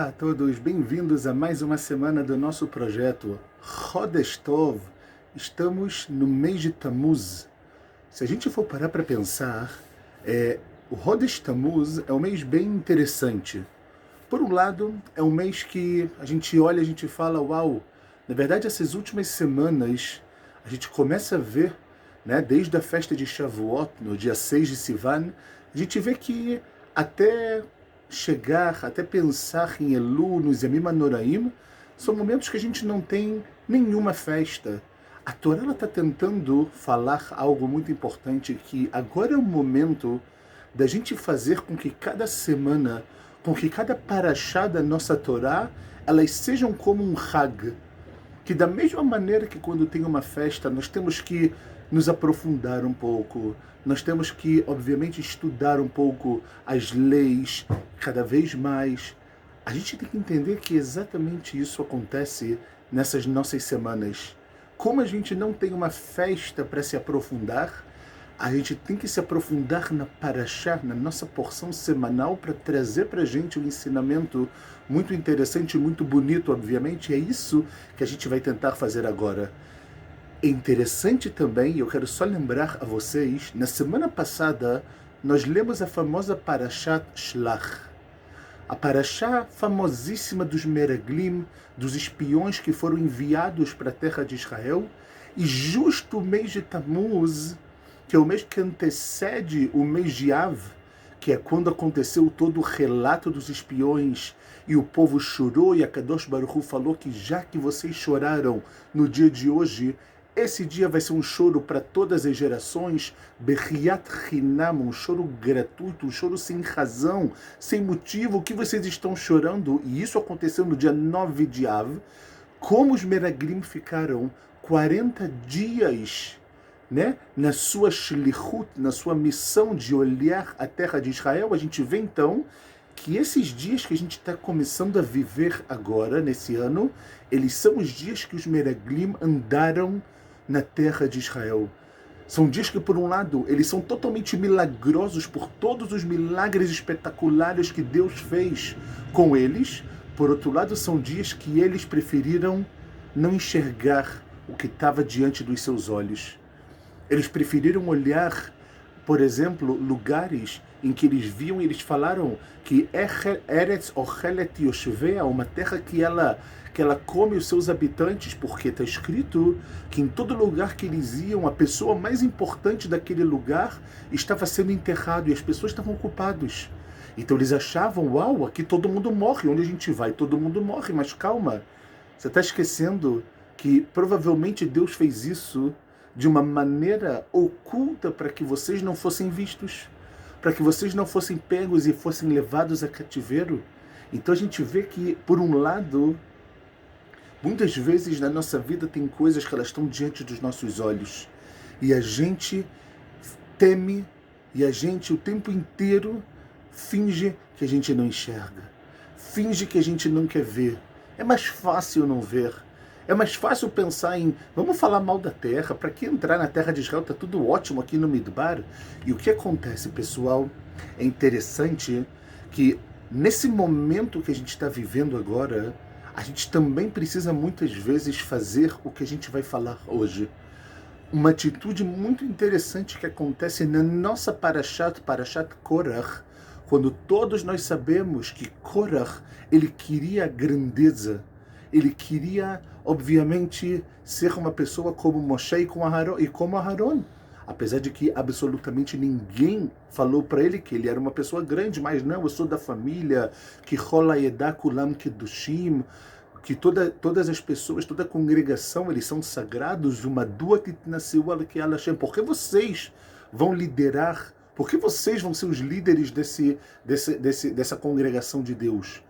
Olá a todos, bem-vindos a mais uma semana do nosso projeto Chodesh Tov. Estamos no mês de Tammuz. Se a gente for parar para pensar, o Chodesh Tammuz é um mês bem interessante. Por um lado, é um mês que a gente olha e a gente fala, uau, na verdade essas últimas semanas a gente começa a ver, né, desde a festa de Shavuot, no dia 6 de Sivan, a gente vê que até pensar em Elul, nos Yamim Hanoraim, são momentos que a gente não tem nenhuma festa. A Torá está tentando falar algo muito importante, que agora é o momento da gente fazer com que cada semana, com que cada paraxá da nossa Torá, elas sejam como um Hag. Que da mesma maneira que quando tem uma festa, nós temos que nos aprofundar um pouco, nós temos que, obviamente, estudar um pouco as leis cada vez mais. A gente tem que entender que exatamente isso acontece nessas nossas semanas. Como a gente não tem uma festa para se aprofundar, a gente tem que se aprofundar na Parashá, na nossa porção semanal, para trazer para a gente um ensinamento muito interessante, muito bonito, obviamente. É isso que a gente vai tentar fazer agora. É interessante também, eu quero só lembrar a vocês, na semana passada nós lemos a famosa Parashat Shlach. A Parashá famosíssima dos Meraglim, dos espiões que foram enviados para a terra de Israel, e justo o mês de Tammuz, que é o mês que antecede o mês de Av, que é quando aconteceu todo o relato dos espiões, e o povo chorou, e a Kadosh Baruch Hu falou que já que vocês choraram no dia de hoje, esse dia vai ser um choro para todas as gerações, Bechiat Hinam, um choro gratuito, um choro sem razão, sem motivo. O que vocês estão chorando? E isso aconteceu no dia 9 de Av. Como os Meraglim ficaram 40 dias, né, na sua shlichut, na sua missão de olhar a terra de Israel, a gente vê então que esses dias que a gente está começando a viver agora, nesse ano, eles são os dias que os Meraglim andaram na terra de Israel. São dias que, por um lado, eles são totalmente milagrosos por todos os milagres espetaculares que Deus fez com eles. Por outro lado, são dias que eles preferiram não enxergar o que estava diante dos seus olhos. Eles preferiram olhar, por exemplo, lugares em que eles viam e eles falaram que Eretz Ochelet Yoshvea, uma terra que ela come os seus habitantes, porque está escrito que em todo lugar que eles iam, a pessoa mais importante daquele lugar estava sendo enterrado e as pessoas estavam ocupadas. Então eles achavam, uau, aqui todo mundo morre, onde a gente vai todo mundo morre, mas calma, você está esquecendo que provavelmente Deus fez isso de uma maneira oculta para que vocês não fossem vistos, para que vocês não fossem pegos e fossem levados a cativeiro. Então a gente vê que, por um lado, muitas vezes na nossa vida tem coisas que elas estão diante dos nossos olhos e a gente teme e a gente o tempo inteiro finge que a gente não enxerga, finge que a gente não quer ver. É mais fácil não ver. É mais fácil pensar em, vamos falar mal da terra, para que entrar na terra de Israel, está tudo ótimo aqui no Midbar. E o que acontece, pessoal, é interessante que nesse momento que a gente está vivendo agora, a gente também precisa muitas vezes fazer o que a gente vai falar hoje. Uma atitude muito interessante que acontece na nossa Parashat Korach, quando todos nós sabemos que Korach, ele queria grandeza, ele queria, obviamente, ser uma pessoa como Moshe e como Aharon. Apesar de que absolutamente ninguém falou para ele que ele era uma pessoa grande, mas não, eu sou da família, que rola Yedá Kulam Kedushim, que todas as pessoas, toda a congregação, eles são sagrados, uma duat nasceu al que Hashem. Por que vocês vão liderar? Por que vocês vão ser os líderes dessa congregação de Deus?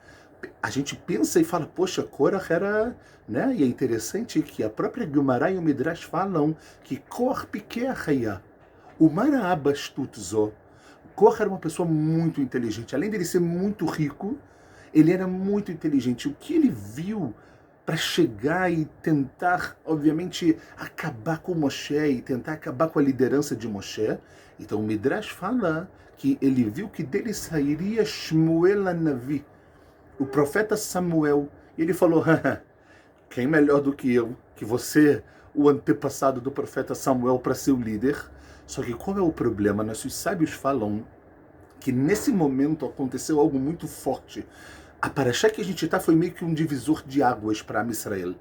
A gente pensa e fala, poxa, Korach era, né? E é interessante que a própria Gemara e o Midrash falam que Korach Pikeachaya, o Maraabastutzo, Korach era uma pessoa muito inteligente. Além dele ser muito rico, ele era muito inteligente. O que ele viu para chegar e tentar, obviamente, acabar com Moshe e tentar acabar com a liderança de Moshe? Então o Midrash fala que ele viu que dele sairia Shmuel Hanavi, o profeta Samuel. E ele falou, quem melhor do que você, o antepassado do profeta Samuel, para ser o líder? Só que qual é o problema? Nossos sábios falam que nesse momento aconteceu algo muito forte. A paraxá que a gente está foi meio que um divisor de águas para Israel.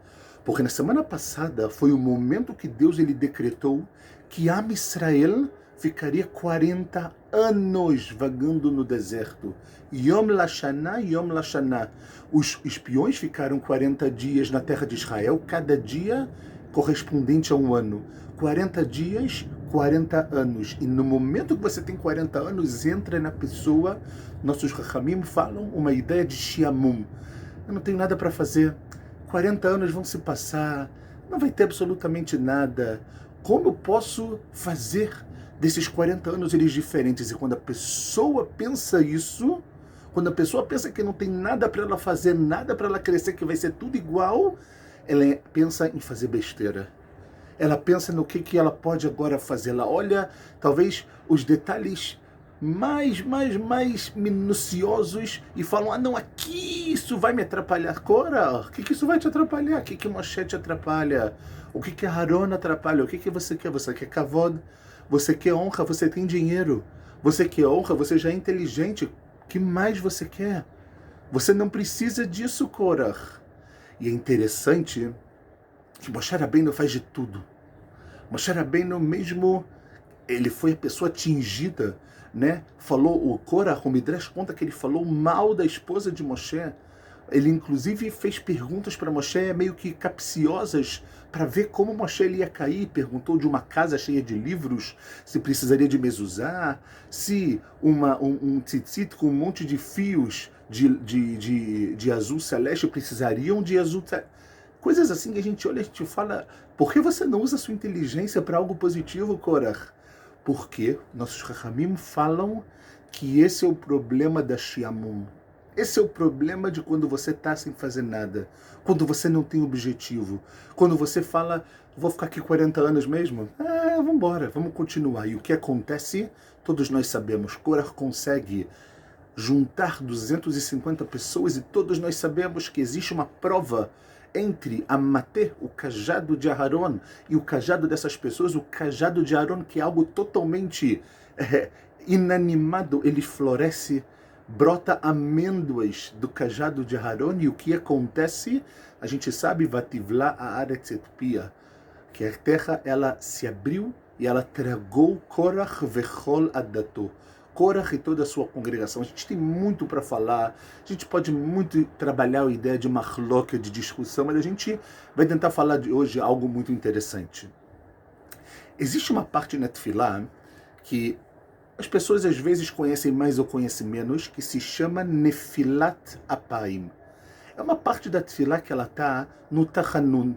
Porque na semana passada foi o momento que Deus ele decretou que Israel ficaria 40 anos vagando no deserto. Yom Lashana, Yom Lashana. Os espiões ficaram 40 dias na terra de Israel, cada dia correspondente a um ano. 40 dias, 40 anos. E no momento que você tem 40 anos, entra na pessoa, nossos Rachamim falam uma ideia de Shiamum. Eu não tenho nada para fazer. 40 anos vão se passar, não vai ter absolutamente nada. Como eu posso fazer desses 40 anos eles diferentes? E quando a pessoa pensa isso, quando a pessoa pensa que não tem nada para ela fazer, nada para ela crescer, que vai ser tudo igual, ela pensa em fazer besteira. Ela pensa no que ela pode agora fazer. Ela olha, talvez, os detalhes mais minuciosos e falam, não, aqui isso vai me atrapalhar. Cora, o que isso vai te atrapalhar? O que Moshe te atrapalha? O que Aharon atrapalha? O que você quer? Você quer kavod? Você quer honra? Você tem dinheiro. Você quer honra? Você já é inteligente. O que mais você quer? Você não precisa disso, Cora. E é interessante que Moshe Rabbeinu faz de tudo. Moshe Rabbeinu mesmo, ele foi a pessoa atingida, né? Falou, o Korah, o Midrash conta que ele falou mal da esposa de Moshe. Ele inclusive fez perguntas para Moshe meio que capciosas para ver como Moshe ele ia cair. Perguntou de uma casa cheia de livros, se precisaria de mezuzá, se um tzitzit com um monte de fios de azul celeste precisariam de azul celeste. Coisas assim que a gente olha e a gente fala, por que você não usa a sua inteligência para algo positivo, Korah? Porque nossos Chachamim falam que esse é o problema da Shiamum. Esse é o problema de quando você está sem fazer nada, quando você não tem objetivo, quando você fala, vou ficar aqui 40 anos mesmo? Vamos embora, vamos continuar. E o que acontece, todos nós sabemos, Korah consegue juntar 250 pessoas e todos nós sabemos que existe uma prova entre a Matê, o cajado de Aharon, e o cajado dessas pessoas, o cajado de Aharon, que é algo totalmente inanimado, ele floresce, brota amêndoas do cajado de Aharon, e o que acontece? A gente sabe, Vativla haaretz et pia, que a terra ela se abriu e ela tragou Korach vechol adato. Korah e toda a sua congregação. A gente tem muito para falar, a gente pode muito trabalhar a ideia de mahloka, de discussão, mas a gente vai tentar falar de hoje algo muito interessante. Existe uma parte na Tefilá que as pessoas às vezes conhecem mais ou conhecem menos, que se chama Nefilat Apaim. É uma parte da Tefilá que ela está no Tachanun.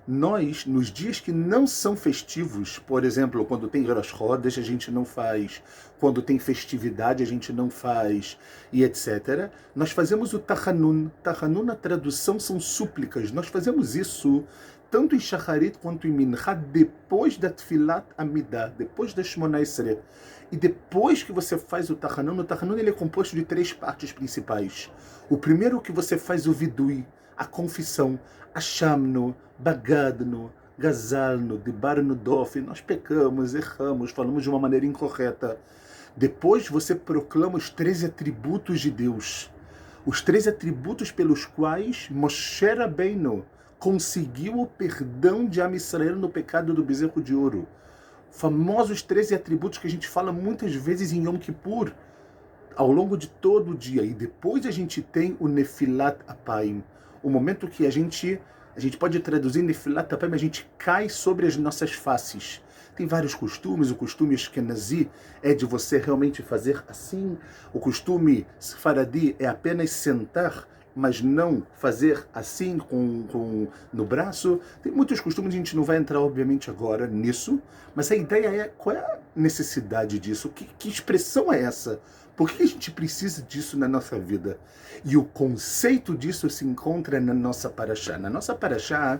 Nós, nos dias que não são festivos, por exemplo, quando tem Rosh Chodesh, a gente não faz, quando tem festividade, a gente não faz, e etc., nós fazemos o Tachanun. Tachanun, na tradução, são súplicas. Nós fazemos isso tanto em Shacharit quanto em Mincha, depois da Tfilat Amidah, depois da Shmona Esrei. E depois que você faz o Tachanun ele é composto de 3 partes principais. O primeiro que você faz o Vidui, a confissão, Achamno, Bagadno, Gazalno, Dibarno Dof, nós pecamos, erramos, falamos de uma maneira incorreta. Depois você proclama os 13 atributos de Deus. Os 13 atributos pelos quais Moshe Rabbeinu conseguiu o perdão de Israel no pecado do bezerro de ouro. Famosos 13 atributos que a gente fala muitas vezes em Yom Kippur, ao longo de todo o dia. E depois a gente tem o Nefilat Apaim, o momento que a gente pode traduzir Nefilat Apaim, a gente cai sobre as nossas faces. Tem vários costumes, o costume Ashkenazi é de você realmente fazer assim, o costume Sfaradi é apenas sentar, mas não fazer assim no braço. Tem muitos costumes, a gente não vai entrar obviamente agora nisso, mas a ideia é, qual é a necessidade disso? Que expressão é essa? Por que a gente precisa disso na nossa vida? E o conceito disso se encontra na nossa paraxá. Na nossa paraxá,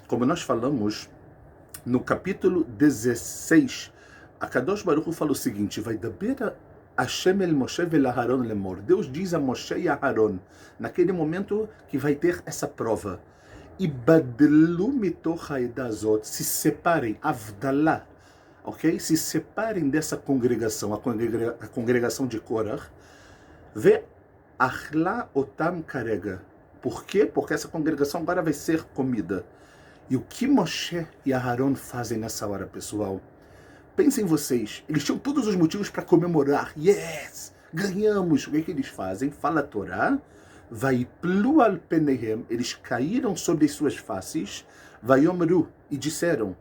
como nós falamos, no capítulo 16, a Kadosh Baruch Hu fala o seguinte, vai daber Hashem el Moshe vel Aharon lemor. Deus diz a Moshe e a Aharon, naquele momento que vai ter essa prova. Ibadlu mitoch ha'edah azot, se separem, Avdalá, ok? Se separem dessa congregação, a congregação de Korah, ve achla otam karega. Por quê? Porque essa congregação agora vai ser comida. E o que Moshe e Aharon fazem nessa hora, pessoal? Pensem vocês, eles tinham todos os motivos para comemorar. Yes! Ganhamos! O que eles fazem? Fala a Torá. Vaiplu al penehem, eles caíram sobre as suas faces. Vayomru, e disseram: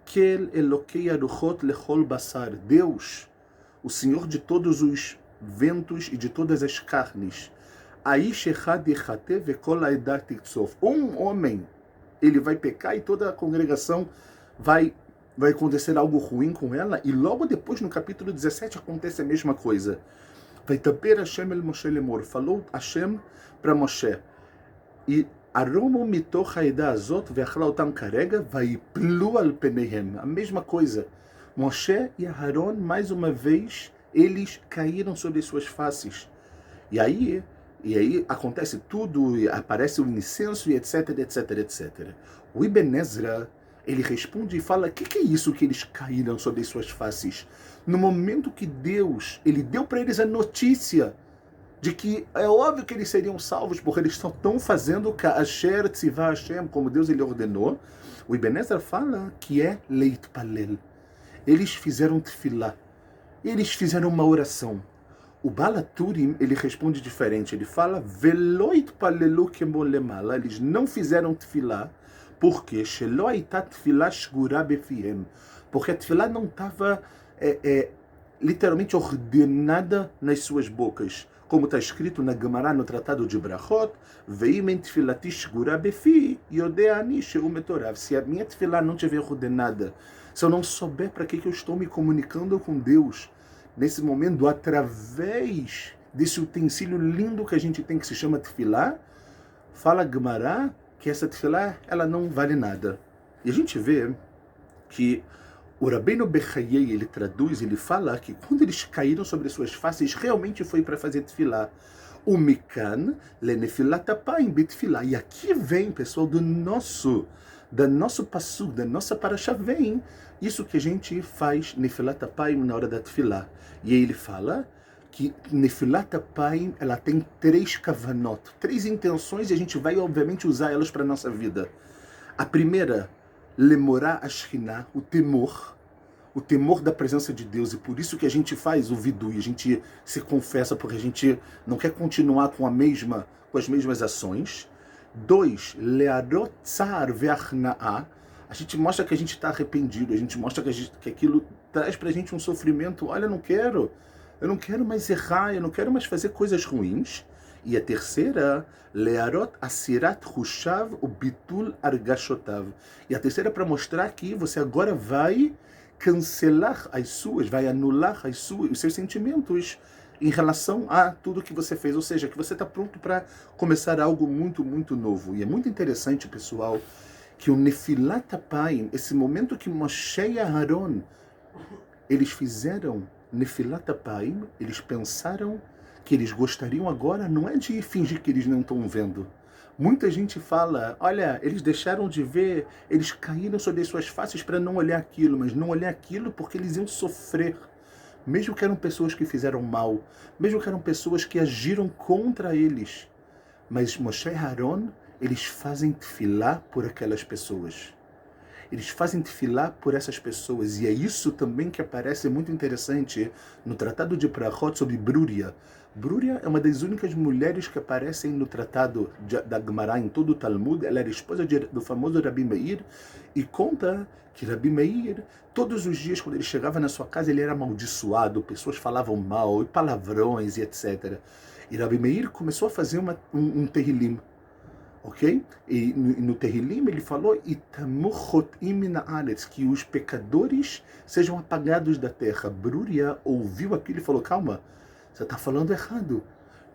Kel Elokei aruchot lechol basar. Deus, o Senhor de todos os ventos e de todas as carnes. Aish echad yechateh vekol haedah tiktsof. Um homem, ele vai pecar e toda a congregação vai acontecer algo ruim com ela. E logo depois, no capítulo 17, acontece a mesma coisa. Vaitaper Hashem el Moshe lemor. Falou Hashem para Moshe. E aromo mitoch haedah azot ve'achla otam karega vaiplu al penehem. A mesma coisa. Moshe e Aharon, mais uma vez, eles caíram sobre suas faces. E aí acontece tudo, e aparece o incenso, e etc, etc, etc. O Ibn Ezra, ele responde e fala: o que é isso que eles caíram sobre suas faces? No momento que Deus, ele deu para eles a notícia de que é óbvio que eles seriam salvos, porque eles estão fazendo Ka'asher Tzivah Hashem, como Deus ele ordenou. O Ibn Ezra fala que é Leit Palel. Eles fizeram tefilá, eles fizeram uma oração. O Baal HaTurim, ele responde diferente, ele fala: Veloit palelu kemo lemala. Eles não fizeram tefilá, porque Shelo aita tefilá shgura befiem, porque a tefilá não estava literalmente ordenada nas suas bocas, como está escrito na Gemara, no Tratado de Brachot: Veim en tefilati shgura befi yodea ani shehu metorav. Se a minha tefilá não estiver ordenada, se eu não souber para que eu estou me comunicando com Deus nesse momento, através desse utensílio lindo que a gente tem, que se chama tefilá, fala Gemara que essa tefilá, ela não vale nada. E a gente vê que o Rabbeinu Bechayei, ele traduz, ele fala que quando eles caíram sobre suas faces, realmente foi para fazer tefilá. O Mikan lenefilat apayim betefilá. E aqui vem, pessoal, do nosso passuk, da nossa parashá, vem isso que a gente faz nefilat apayim na hora da tefilá. E aí ele fala que nefilat apayim, ela tem 3 kavanot, 3 intenções, e a gente vai obviamente usar elas para a nossa vida. A primeira, lemorá a Shekhinah, o temor da presença de Deus, e por isso que a gente faz o vidui, a gente se confessa, porque a gente não quer continuar com as mesmas ações. 2, learot tsar ve'achna'ah, a gente mostra que a gente está arrependido, a gente mostra que aquilo traz para a gente um sofrimento. Olha, eu não quero mais errar, eu não quero mais fazer coisas ruins. E a terceira, learot asirat hushav o bitul argashotav. E a terceira é para mostrar que você agora vai cancelar vai anular os seus sentimentos em relação a tudo que você fez, ou seja, que você está pronto para começar algo muito, muito novo. E é muito interessante, pessoal, que o Nefilat Apayim, esse momento que Moshe e Aharon, eles fizeram Nefilat Apayim, eles pensaram que eles gostariam agora, não é de fingir que eles não estão vendo. Muita gente fala: olha, eles deixaram de ver, eles caíram sobre as suas faces para não olhar aquilo, mas não olhar aquilo porque eles iam sofrer. Mesmo que eram pessoas que fizeram mal, mesmo que eram pessoas que agiram contra eles. Mas Moshe e Aharon, eles fazem tefilá por aquelas pessoas. Eles fazem tefilá por essas pessoas. E é isso também que aparece muito interessante no Tratado de Brachot sobre Brúria. Brúria é uma das únicas mulheres que aparecem no Tratado da Gemara, em todo o Talmud. Ela era esposa do famoso Rabi Meir, e conta que Rabi Meir, todos os dias, quando ele chegava na sua casa, ele era amaldiçoado, pessoas falavam mal, e palavrões, e etc. E Rabi Meir começou a fazer um Tehillim, ok? E no Tehillim ele falou: que os pecadores sejam apagados da terra. Brúria ouviu aquilo e falou: calma, você está falando errado.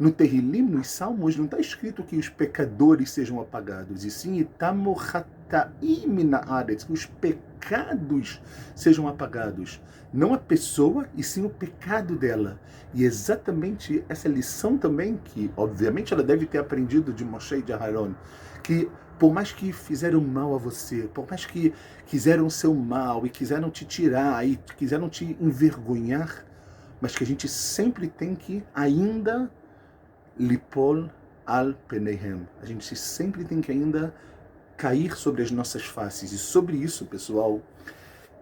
No Terrilim, nos Salmos, não está escrito que os pecadores sejam apagados, e sim, Itamu Hataim min haaretz, que os pecados sejam apagados. Não a pessoa, e sim o pecado dela. E exatamente essa lição também, que obviamente ela deve ter aprendido de Moshe e de Aharon, que por mais que fizeram mal a você, por mais que quiseram o seu mal, e quiseram te tirar, e quiseram te envergonhar, mas que a gente sempre tem que ainda lipol al peneihem. A gente sempre tem que ainda cair sobre as nossas faces. E sobre isso, pessoal,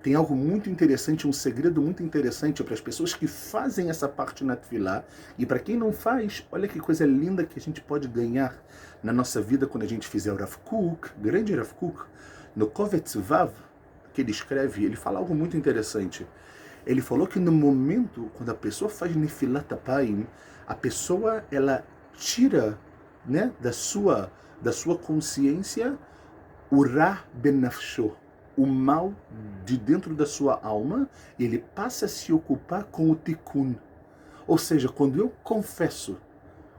tem algo muito interessante, um segredo muito interessante para as pessoas que fazem essa parte na Tefilá. E para quem não faz, olha que coisa linda que a gente pode ganhar na nossa vida quando a gente fizer o Rav Kook, grande Rav Kook, no Kovetz Vav, que ele escreve, ele fala algo muito interessante. Ele falou que no momento, quando a pessoa faz Nefilat Apayim, a pessoa, ela tira, né, da sua consciência o Ra ben Nafsho, o mal de dentro da sua alma, e ele passa a se ocupar com o Tikkun. Ou seja, quando eu confesso,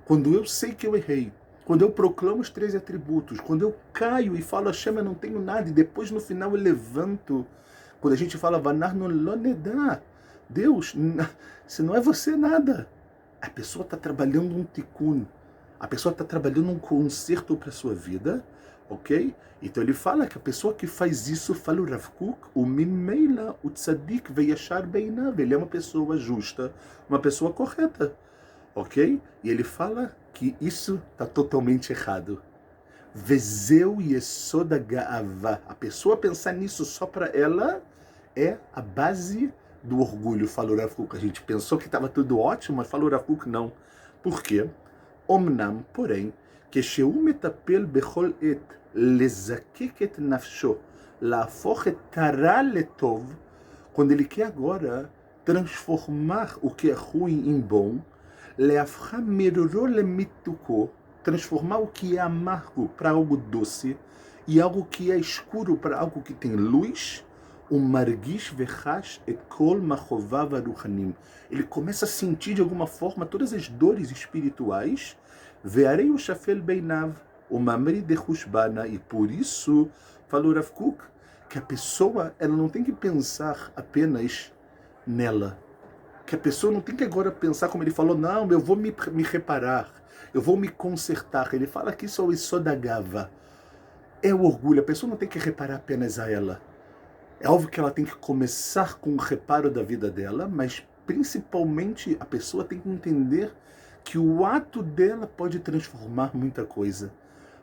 quando eu sei que eu errei, quando eu proclamo os 3 atributos, quando eu caio e falo, Hashem, eu não tenho nada, e depois no final eu levanto, quando a gente fala, Vanar no Lonedá, Deus, se não é você, nada. A pessoa está trabalhando um tikkun, a pessoa está trabalhando um conserto para a sua vida, ok? Então ele fala que a pessoa que faz isso, fala o Rav Kook, o Mimeila, o Tzadik Veyashar Beinav, ele é uma pessoa justa, uma pessoa correta, ok? E ele fala que isso está totalmente errado. Vezeu Yesod Ga'avah, a pessoa pensar nisso só para ela é a base do orgulho, falou Rav Kook. A gente pensou que estava tudo ótimo, mas falou Rav Kook não. Por quê? Omnam, porém, que Sheu metapel bechol et lezakek et nafsho lafoch et tara letov, quando ele quer agora transformar o que é ruim em bom, leafcha meroro lemituko, transformar o que é amargo para algo doce e algo que é escuro para algo que tem luz, o margish vechash et kol machovav aruchanim. Ele começa a sentir de alguma forma todas as dores espirituais. Ve'arei o shafel beinav, o mamri de chushbana. E por isso, falou Rav Kook, que a pessoa ela não tem que pensar apenas nela. Que a pessoa não tem que agora pensar, como ele falou, não, eu vou me reparar, eu vou me consertar. Ele fala que isso é o isodagava. É o orgulho. A pessoa não tem que reparar apenas a ela. É óbvio que ela tem que começar com o reparo da vida dela, mas principalmente a pessoa tem que entender que o ato dela pode transformar muita coisa.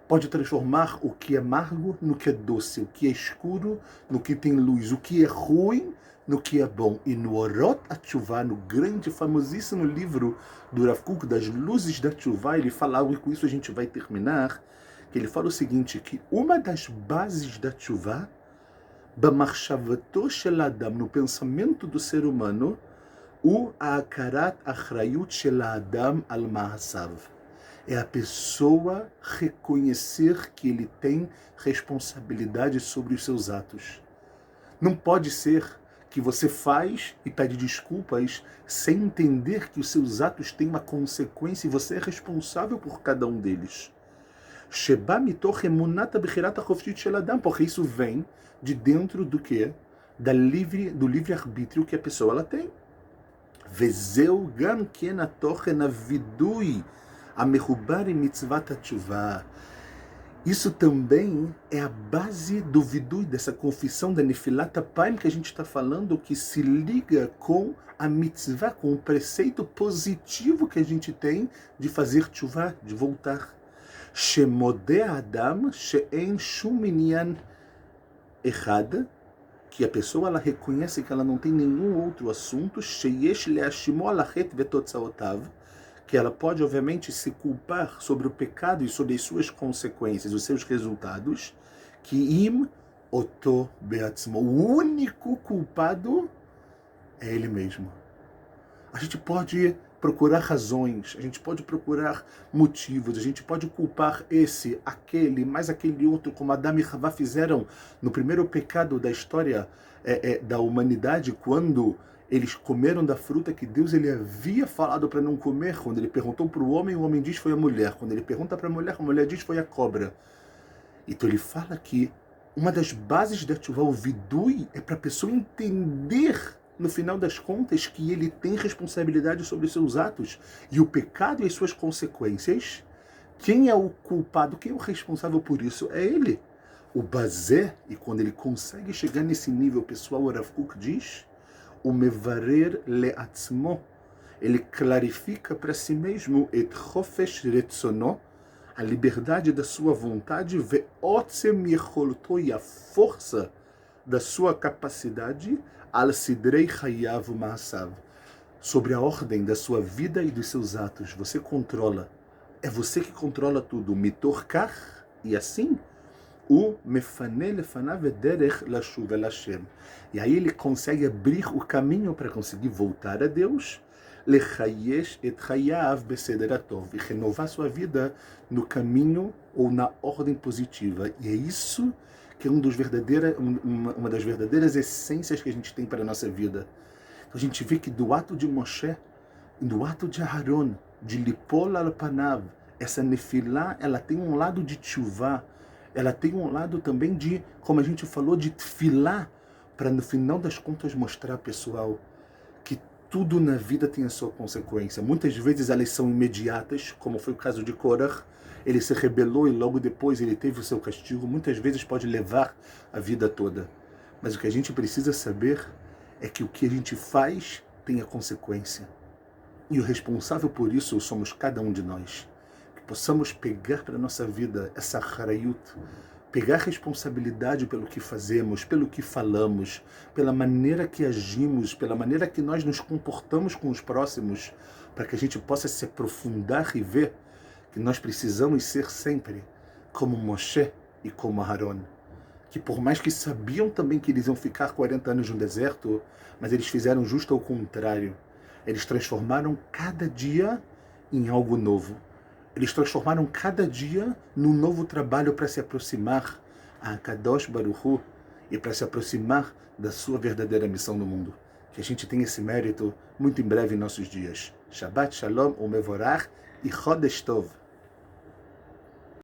Pode transformar o que é amargo no que é doce, o que é escuro no que tem luz, o que é ruim no que é bom. E no Orot HaTshuvah, no grande, famosíssimo livro do Rav Kook, das luzes da Tshuvah, ele fala algo, e com isso a gente vai terminar, que ele fala o seguinte, que uma das bases da Tshuvah, B'machshavato shel Adam, no pensamento do ser humano, o Akarat Achrayut shel Adam al Maasav, é a pessoa reconhecer que ele tem responsabilidade sobre os seus atos. Não pode ser que você faz e pede desculpas sem entender que os seus atos têm uma consequência e você é responsável por cada um deles. Porque isso vem de dentro do que? Do livre-arbítrio que a pessoa ela tem. Vezeu gam ken atochen avidui amechubar mitzvat atshuvah. Isso também é a base do vidui, dessa confissão da Nefilat Apayim que a gente está falando, que se liga com a mitzvah, com o preceito positivo que a gente tem de fazer tshuvah, de voltar. Shemode Adam she'en shum inyan echad, que a pessoa ela reconhece que ela não tem nenhum outro assunto, sheyesh leashimo alachet vetotzaotav, que ela pode obviamente se culpar sobre o pecado e sobre as suas consequências, os seus resultados, que im oto beatzmo, o único culpado é ele mesmo. A gente pode procurar razões, a gente pode procurar motivos, a gente pode culpar esse, aquele, mais aquele outro, como Adão e Havá fizeram no primeiro pecado da história da humanidade, quando eles comeram da fruta que Deus ele havia falado para não comer. Quando ele perguntou para o homem diz foi a mulher. Quando ele pergunta para a mulher diz foi a cobra. Então ele fala que uma das bases da Teshuvah, o vidui, é para a pessoa entender, no final das contas, que ele tem responsabilidade sobre os seus atos. E o pecado e as suas consequências, quem é o culpado, quem é o responsável por isso? É ele. O Bazé, e quando ele consegue chegar nesse nível, pessoal, o Rav Kook diz, o Mevarer Le'atzmo, ele clarifica para si mesmo et chofesh retzono, a liberdade da sua vontade, ve'otzem yecholto, e a força da sua capacidade, al sidrei chayav ma'asav, sobre a ordem da sua vida e dos seus atos. Você controla. É você que controla tudo. Mitorkach, e assim, o mefane lefanav derech lashuv el Hashem. E aí ele consegue abrir o caminho para conseguir voltar a Deus, lechayesh et chayav beseder atov, e renovar sua vida no caminho ou na ordem positiva. E é isso que é uma das verdadeiras essências que a gente tem para a nossa vida. Então a gente vê que do ato de Moshe, do ato de Aharon, de Lipol al Panav, essa nefilá, ela tem um lado de tchuvá, ela tem um lado também de, como a gente falou, de tfilá, para no final das contas mostrar, pessoal, que tudo na vida tem a sua consequência. Muitas vezes elas são imediatas, como foi o caso de Korah. Ele se rebelou e logo depois ele teve o seu castigo. Muitas vezes pode levar a vida toda. Mas o que a gente precisa saber é que o que a gente faz tem a consequência. E o responsável por isso somos cada um de nós. Que possamos pegar para a nossa vida essa harayut, pegar responsabilidade pelo que fazemos, pelo que falamos, pela maneira que agimos, pela maneira que nós nos comportamos com os próximos, para que a gente possa se aprofundar e ver que nós precisamos ser sempre como Moshe e como Aharon, que por mais que sabiam também que eles iam ficar 40 anos no deserto, mas eles fizeram justo ao contrário. Eles transformaram cada dia em algo novo. Eles transformaram cada dia num novo trabalho para se aproximar a Kadosh Baruch Hu e para se aproximar da sua verdadeira missão no mundo. Que a gente tenha esse mérito muito em breve em nossos dias. Shabbat Shalom, Umevorach e Chodesh Tov.